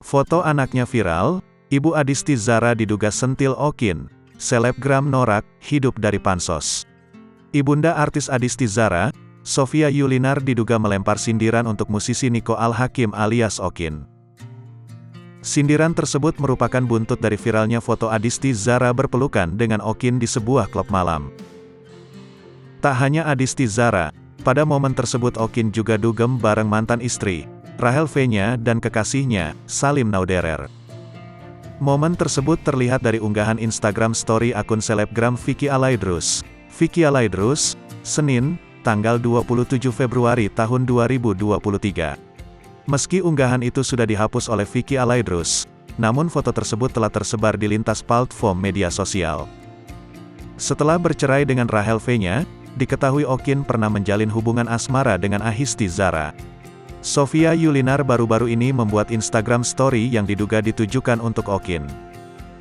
Foto anaknya viral, Ibu Adisti Zara diduga sentil Okin, selebgram norak, hidup dari pansos. Ibunda artis Adisti Zara, Sofia Yulinar diduga melempar sindiran untuk musisi Niko Al-Hakim alias Okin. Sindiran tersebut merupakan buntut dari viralnya foto Adisti Zara berpelukan dengan Okin di sebuah klub malam. Tak hanya Adisti Zara, pada momen tersebut Okin juga dugem bareng mantan istri, Rachel V-nya dan kekasihnya, Salim Nauderer. Momen tersebut terlihat dari unggahan Instagram story akun selebgram Vicky Alaidrus. Vicky Alaidrus, Senin, tanggal 27 Februari tahun 2023. Meski unggahan itu sudah dihapus oleh Vicky Alaidrus, namun foto tersebut telah tersebar di lintas platform media sosial. Setelah bercerai dengan Rachel V-nya, diketahui Okin pernah menjalin hubungan asmara dengan Adisti Zara. Sofia Yulinar baru-baru ini membuat Instagram story yang diduga ditujukan untuk Okin.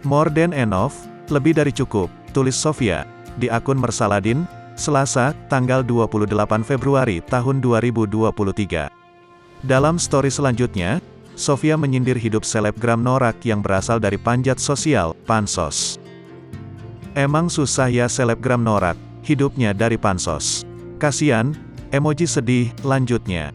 "More than enough, lebih dari cukup," tulis Sofia, di akun Mersaladin, Selasa, tanggal 28 Februari tahun 2023. Dalam story selanjutnya, Sofia menyindir hidup selebgram norak yang berasal dari panjat sosial, pansos. "Emang susah ya selebgram norak, hidupnya dari pansos. Kasian," emoji sedih, lanjutnya.